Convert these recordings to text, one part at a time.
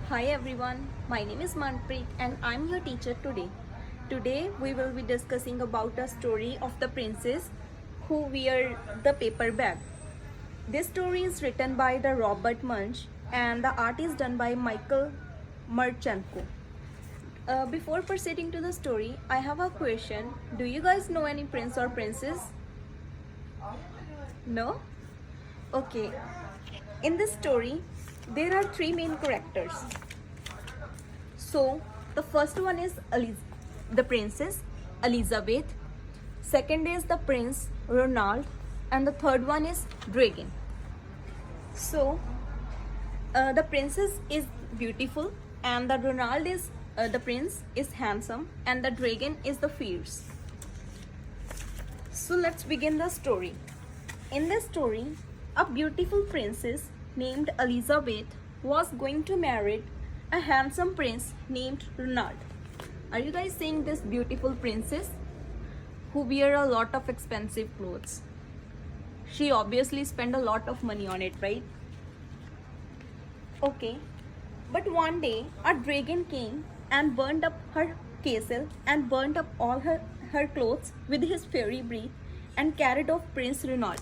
Hi everyone, my name is Manpreet and I'm your teacher today. Today we will be discussing about a story of the princess who wear the paper bag. This story is written by the Robert Munch and the art is done by Michael Marchenko. Before proceeding to the story, I have a question. Do you guys know any prince or princess? No? Okay. In this story, there are three main characters. So the first one is the princess Elizabeth, second is the prince Ronald, and the third one is Dragon. So the princess is beautiful, and the Ronald is the prince is handsome, and the dragon is the fierce. So let's begin the story. In this story, a beautiful princess named Elizabeth was going to marry a handsome prince named Ronald. Are you guys seeing this beautiful princess who wear a lot of expensive clothes? She obviously spent a lot of money on it, right? Okay, but one day a dragon came and burned up her castle and burned up all her clothes with his fiery breath and carried off Prince Ronald.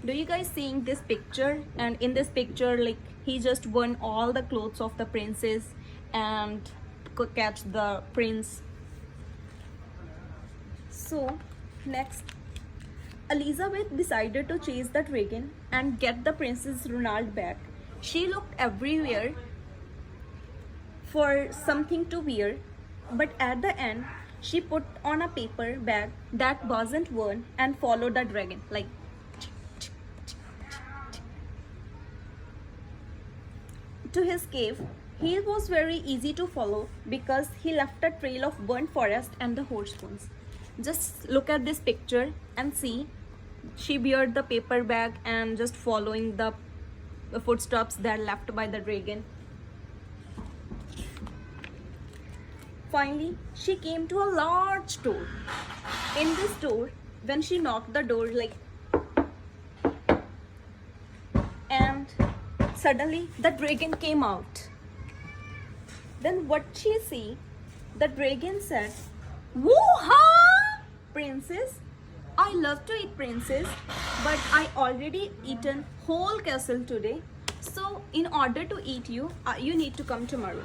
Do you guys seeing this picture? And in this picture, like, he just burned all the clothes of the princess and could catch the prince. So next, Elizabeth decided to chase the dragon and get the Princess Ronald back. She looked everywhere for something to wear, but at the end she put on a paper bag that wasn't worn and followed the dragon like to his cave. He was very easy to follow because he left a trail of burnt forest and the horse bones. Just look at this picture and see, she beard the paper bag and just following the footsteps that left by the dragon. Finally, she came to a large door. In this door, when she knocked the door, like, and suddenly the dragon came out. Then what she see? The dragon said, "Woo-ha! Princess, I love to eat princess, but I already eaten whole castle today. So in order to eat you, you need to come tomorrow."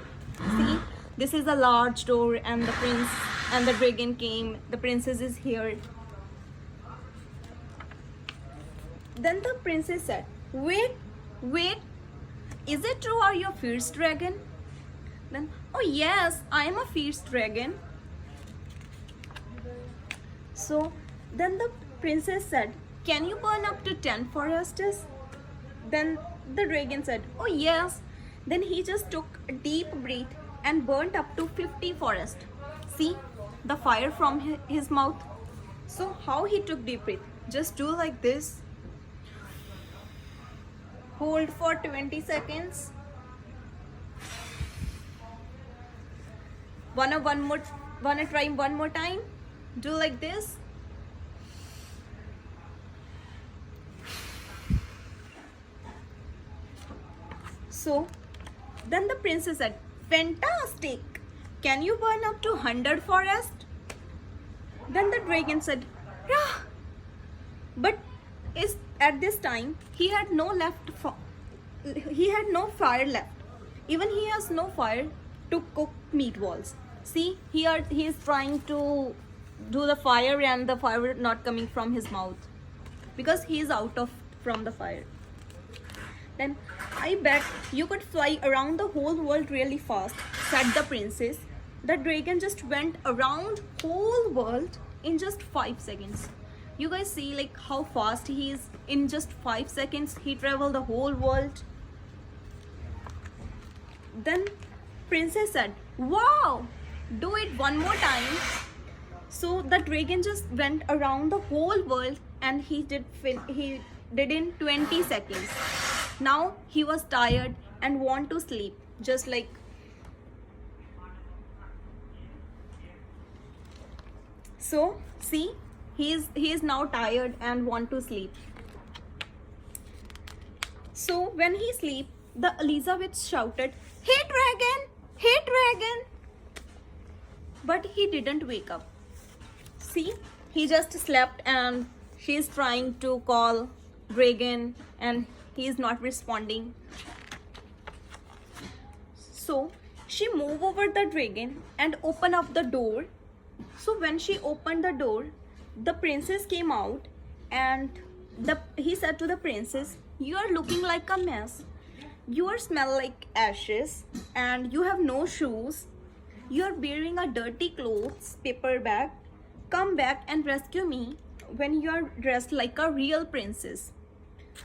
See, this is a large door and the prince and the dragon came. The princess is here. Then the princess said, wait, is it true, are you a fierce dragon? Then, oh yes, I am a fierce dragon. So then the princess said, can you burn up to 10 forests? Then the dragon said, oh yes. Then he just took a deep breath and burnt up to 50 forests. See the fire from his mouth. So how he took deep breath? Just do like this. Hold for 20 seconds. Wanna try one more time? Do like this. So then the princess said, fantastic. Can you burn up to 100 forest? Then the dragon said, yeah. But at this time he had no fire left. Even he has no fire to cook meatballs. See, here he is trying to do the fire and the fire not coming from his mouth because he is out from the fire. Then, I bet you could fly around the whole world really fast, said the princess. The dragon just went around whole world in just 5 seconds. You guys see like how fast he is. In just 5 seconds he traveled the whole world. Then princess said, wow, do it one more time. So the dragon just went around the whole world and he did in 20 seconds. Now he was tired and want to sleep, just like. So see, he is now tired and want to sleep. So when he sleep, the Elizabeth shouted, "Hey dragon! Hey dragon!" But he didn't wake up. See, he just slept and she's trying to call dragon and he is not responding. So she moved over the dragon and opened up the door. So when she opened the door, the princess came out and he said to the princess, "You are looking like a mess. You are smell like ashes and you have no shoes. You are wearing a dirty clothes paper bag. Come back and rescue me when you are dressed like a real princess."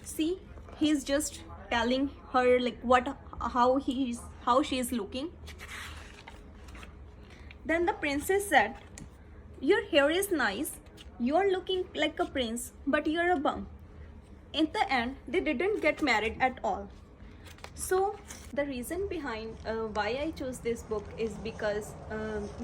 See, he's just telling her like how she is looking. Then the princess said, "Your hair is nice. You are looking like a prince, but you're a bum." In the end, they didn't get married at all. So the reason behind why I chose this book is because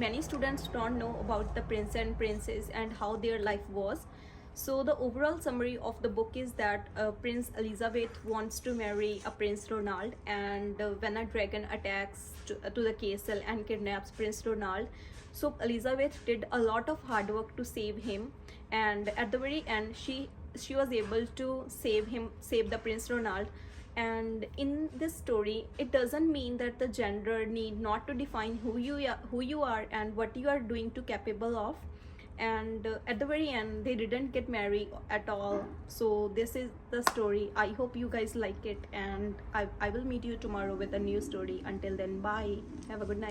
many students don't know about the prince and princess and how their life was. So the overall summary of the book is that Prince Elizabeth wants to marry a Prince Ronald, and when a dragon attacks to the castle and kidnaps Prince Ronald, so Elizabeth did a lot of hard work to save him, and at the very end she was able to save the Prince Ronald. And in this story, it doesn't mean that the gender need not to define who you are and what you are doing to capable of. And at the very end, they didn't get married at all. So this is the story. I hope you guys like it, and I will meet you tomorrow with a new story. Until then, bye. Have a good night.